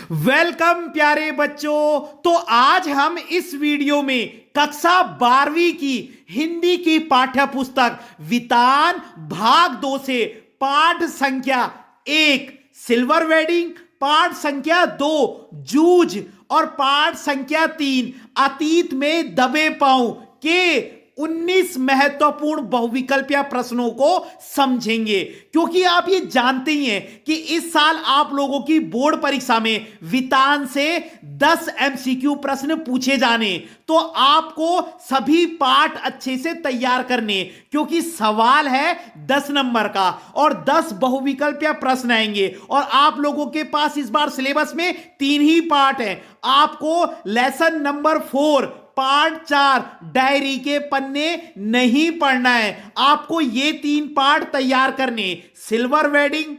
Welcome प्यारे बच्चों। तो आज हम इस वीडियो में कक्षा 12वीं की हिंदी की पाठ्य पुस्तक वितान भाग 2 से पाठ संख्या 1 सिल्वर वेडिंग, पाठ संख्या 2 जूझ और पाठ संख्या 3 अतीत में दबे पांव के 19 महत्वपूर्ण बहुविकल्पीय प्रश्नों को समझेंगे। क्योंकि आप ये जानते ही हैं कि इस साल आप लोगों की बोर्ड परीक्षा में वितान से 10 एमसीक्यू प्रश्न पूछे जाने, तो आपको सभी पाठ अच्छे से तैयार करने, क्योंकि सवाल है 10 नंबर का और 10 बहुविकल्पीय प्रश्न आएंगे। और आप लोगों के पास इस बार सिलेबस में 3 ही पाठ है। आपको लेसन नंबर 4 पार्ट 4 डायरी के पन्ने नहीं पढ़ना है, आपको ये 3 पार्ट तैयार करने, सिल्वर वेडिंग,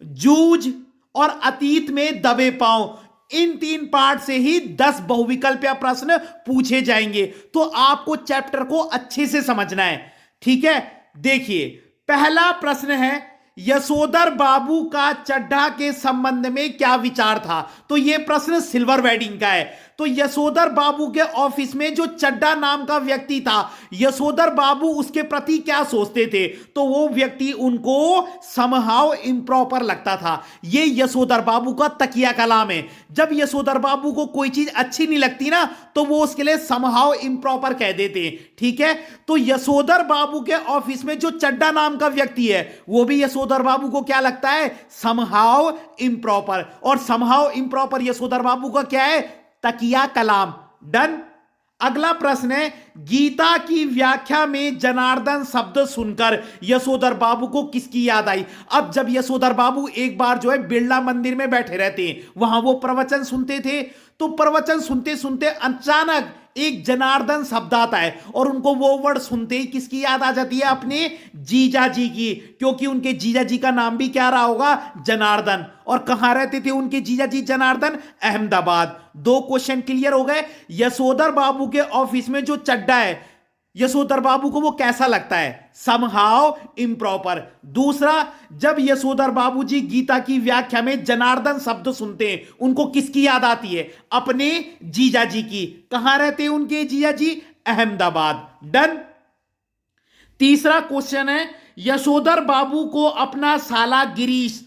जूझ और अतीत में दबे पांव। इन 3 पार्ट से ही 10 बहुविकल्पीय प्रश्न पूछे जाएंगे। तो आपको चैप्टर को अच्छे से समझना है, ठीक है। देखिए, पहला प्रश्न है, यशोधर बाबू का चड्ढा के संबंध में क्या विचार था। तो यह प्रश्न सिल्वर वेडिंग का है। तो यशोधर बाबू के ऑफिस में जो चड्ढा नाम का व्यक्ति था, यशोधर बाबू उसके प्रति क्या सोचते थे। तो वो व्यक्ति उनको समहाउ इम्प्रॉपर लगता था। ये यशोधर बाबू का तकिया कलाम है। जब यशोधर बाबू को कोई चीज अच्छी नहीं लगती ना, तो वो उसके लिए समहाउ इम्प्रॉपर कह देते हैं, ठीक है। तो यशोधर बाबू के ऑफिस में जो चड्ढा नाम का व्यक्ति है, वो भी यशोधर बाबू को क्या लगता है, समहाउ इम्प्रॉपर। और समहाउ इम्प्रॉपर यशोधर बाबू का क्या है, तकिया कलाम। डन। अगला प्रश्न है, गीता की व्याख्या में जनार्दन शब्द सुनकर यशोधर बाबू को किसकी याद आई। अब जब यशोधर बाबू एक बार जो है बिरला मंदिर में बैठे रहते हैं, वहां वो प्रवचन सुनते थे, तो प्रवचन सुनते सुनते अचानक एक जनार्दन शब्द आता है और उनको वो वर्ड सुनते ही किसकी याद आ जाती है, अपने जीजा जी की। क्योंकि उनके जीजा जी का नाम भी क्या रहा होगा, जनार्दन। और कहां रहते थे उनके जीजा जी जनार्दन, अहमदाबाद। 2 क्वेश्चन क्लियर हो गए। यशोधर बाबू के ऑफिस में जो चड्ढा है, यशोधर बाबू को वो कैसा लगता है, समहाउ इम्प्रॉपर। दूसरा, जब यशोधर बाबू जी गीता की व्याख्या में जनार्दन शब्द सुनते हैं, उनको किसकी याद आती है, अपने जीजा जी की। कहां रहते हैं उनके जीजा जी, अहमदाबाद। डन। तीसरा क्वेश्चन है, यशोधर बाबू को अपना साला गिरीश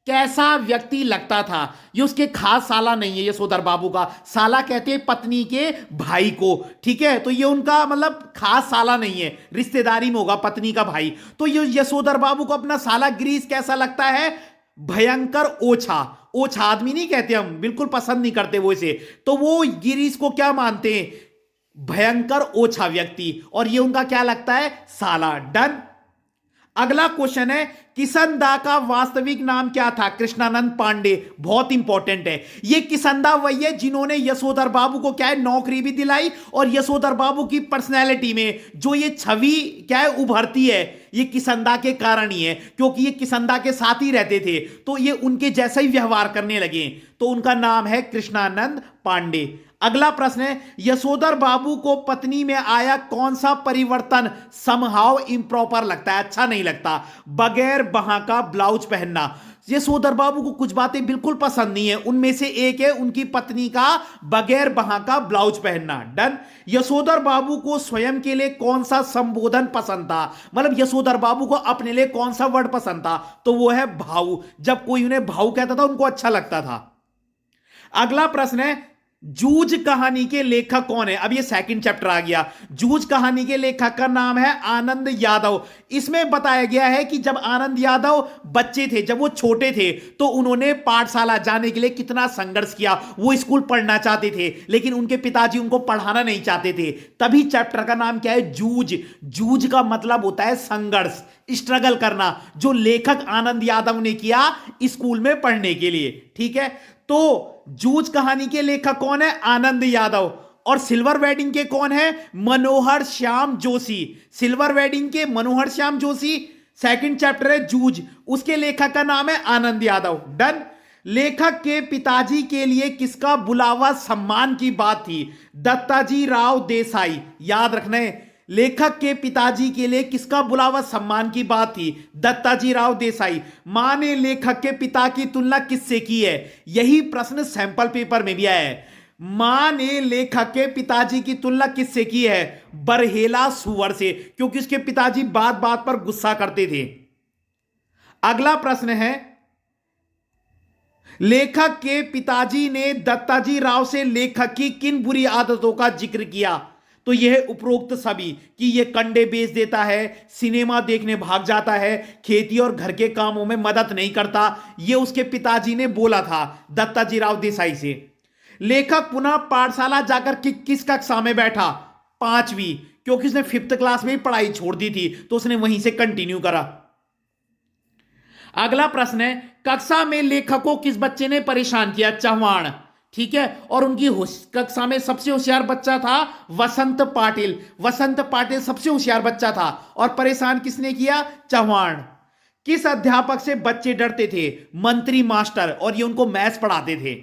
कैसा व्यक्ति लगता था। ये उसके खास साला नहीं है, यशोधर बाबू का साला कहते हैं पत्नी के भाई को, ठीक है। तो ये उनका मतलब खास साला नहीं है, रिश्तेदारी में होगा पत्नी का भाई। तो ये यशोधर बाबू को अपना साला गिरीश कैसा लगता है, भयंकर ओछा। ओछा आदमी नहीं कहते हम, बिल्कुल पसंद नहीं करते वो इसे। तो वो गिरीश को क्या मानते हैं, भयंकर ओछा व्यक्ति। और ये उनका क्या लगता है, साला। डन। अगला क्वेश्चन है, किसनदा का वास्तविक नाम क्या था, कृष्णानंद पांडे। बहुत इंपॉर्टेंट है। ये किसनदा वही है जिन्होंने यशोधर बाबू को क्या है, नौकरी भी दिलाई। और यशोधर बाबू की पर्सनैलिटी में जो ये छवि क्या है उभरती है, ये किसनदा के कारण ही है। क्योंकि ये किसनदा के साथ ही रहते थे, तो ये उनके जैसा ही व्यवहार करने लगे। तो उनका नाम है कृष्णानंद पांडे। अगला प्रश्न है, यशोधर बाबू को पत्नी में आया कौन सा परिवर्तन समहाउ इम्प्रॉपर लगता है, अच्छा नहीं लगता, बगैर बहां का ब्लाउज पहनना। यशोधर बाबू को कुछ बातें बिल्कुल पसंद नहीं है, उनमें से एक है उनकी पत्नी का बगैर बहां का ब्लाउज पहनना। डन। यशोधर बाबू को स्वयं के लिए कौन सा संबोधन पसंद था, मतलब यशोधर बाबू को अपने लिए कौन सा वर्ड पसंद था, तो वो है भाऊ। जब कोई उन्हें भाऊ कहता था उनको अच्छा लगता था। अगला प्रश्न है, जूझ कहानी के लेखक कौन है। अब ये सेकंड चैप्टर आ गया। जूझ कहानी के लेखक का नाम है आनंद यादव। इसमें बताया गया है कि जब आनंद यादव बच्चे थे, जब वो छोटे थे, तो उन्होंने पाठशाला जाने के लिए कितना संघर्ष किया। वो स्कूल पढ़ना चाहते थे, लेकिन उनके पिताजी उनको पढ़ाना नहीं चाहते थे। तभी चैप्टर का नाम क्या है, जूझ। जूझ का मतलब होता है संघर्ष, स्ट्रगल करना, जो लेखक आनंद यादव ने किया स्कूल में पढ़ने के लिए, ठीक है। तो जूझ कहानी के लेखक कौन है, आनंद यादव। और सिल्वर वेडिंग के कौन है, मनोहर श्याम जोशी। सिल्वर वेडिंग के मनोहर श्याम जोशी। सेकंड चैप्टर है जूझ, उसके लेखक का नाम है आनंद यादव। डन। लेखक के पिताजी के लिए किसका बुलावा सम्मान की बात थी, दत्ताजी राव देसाई। याद रखना है, लेखक के पिताजी के लिए किसका बुलावा सम्मान की बात थी? दत्ताजी राव देसाई। मां ने लेखक के पिता की तुलना किससे की है? यही प्रश्न सैंपल पेपर में भी आया है। मां ने लेखक के पिताजी की तुलना किससे की है? बरहेला सुअर से, क्योंकि उसके पिताजी बात बात पर गुस्सा करते थे। अगला प्रश्न है, लेखक के पिताजी ने दत्ताजी राव से लेखक की किन बुरी आदतों का जिक्र किया? तो यह उपरोक्त सभी कि यह कंडे बेच देता है, सिनेमा देखने भाग जाता है, खेती और घर के कामों में मदद नहीं करता। यह उसके पिताजी ने बोला था दत्ताजी राव देसाई से। लेखक पुनः पाठशाला जाकर किस कक्षा में बैठा? 5वीं, क्योंकि उसने 5th क्लास में ही पढ़ाई छोड़ दी थी, तो उसने वहीं से कंटिन्यू करा। अगला प्रश्न है, कक्षा में लेखक को किस बच्चे ने परेशान किया? चौहान। ठीक है, और उनकी कक्षा में सबसे होशियार बच्चा था वसंत पाटिल। वसंत पाटिल सबसे होशियार बच्चा था, और परेशान किसने किया? चौहान। किस अध्यापक से बच्चे डरते थे? मंत्री मास्टर, और ये उनको मैथ्स पढ़ाते थे।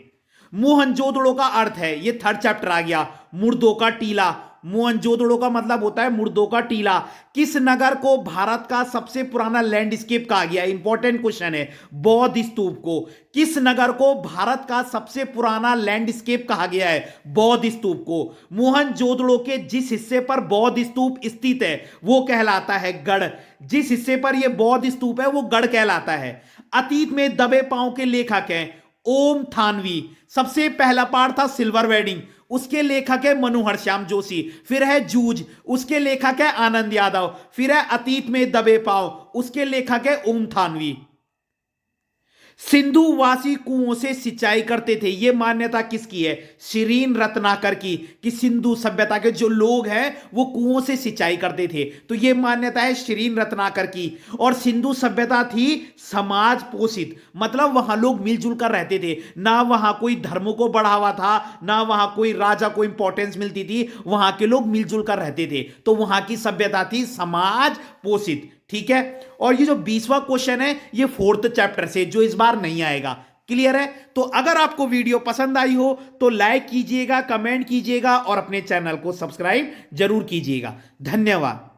मोहनजोदड़ो का अर्थ है, ये 3rd चैप्टर आ गया, मुर्दों का टीला। मोहनजोदड़ो का मतलब होता है मुर्दों का टीला। किस नगर को भारत का सबसे पुराना लैंडस्केप कहा गया? इंपॉर्टेंट क्वेश्चन है। बौद्ध स्तूप को। किस नगर को भारत का सबसे पुराना लैंडस्केप कहा गया है? बौद्ध स्तूप को। मोहनजोदड़ो के जिस हिस्से पर बौद्ध स्तूप स्थित है वो कहलाता है गढ़। जिस हिस्से पर यह बौद्ध स्तूप है वो गढ़ कहलाता है। अतीत में दबे पांव के लेखक हैं ओम थानवी। सबसे पहला पाठ था सिल्वर वेडिंग, उसके लेखक है मनोहर श्याम जोशी। फिर है जूझ, उसके लेखक है आनंद यादव। फिर है अतीत में दबे पांव, उसके लेखक है ओम थानवी। सिंधुवासी कुओं से सिंचाई करते थे, यह मान्यता किसकी है? शिरीन रत्नाकर की, कि सिंधु सभ्यता के जो लोग हैं वो कुओं से सिंचाई करते थे, तो यह मान्यता है शिरीन रत्नाकर की। और सिंधु सभ्यता थी समाज पोषित, मतलब वहां लोग मिलजुल कर रहते थे, ना वहां कोई धर्मों को बढ़ावा था, ना वहां कोई राजा को इंपॉर्टेंस मिलती थी, वहां के लोग मिलजुल कर रहते थे, तो वहां की सभ्यता थी समाज पोषित। ठीक है, और ये जो 20वां क्वेश्चन है ये 4th चैप्टर से, जो इस बार नहीं आएगा। क्लियर है? तो अगर आपको वीडियो पसंद आई हो तो लाइक कीजिएगा, कमेंट कीजिएगा और अपने चैनल को सब्सक्राइब जरूर कीजिएगा। धन्यवाद।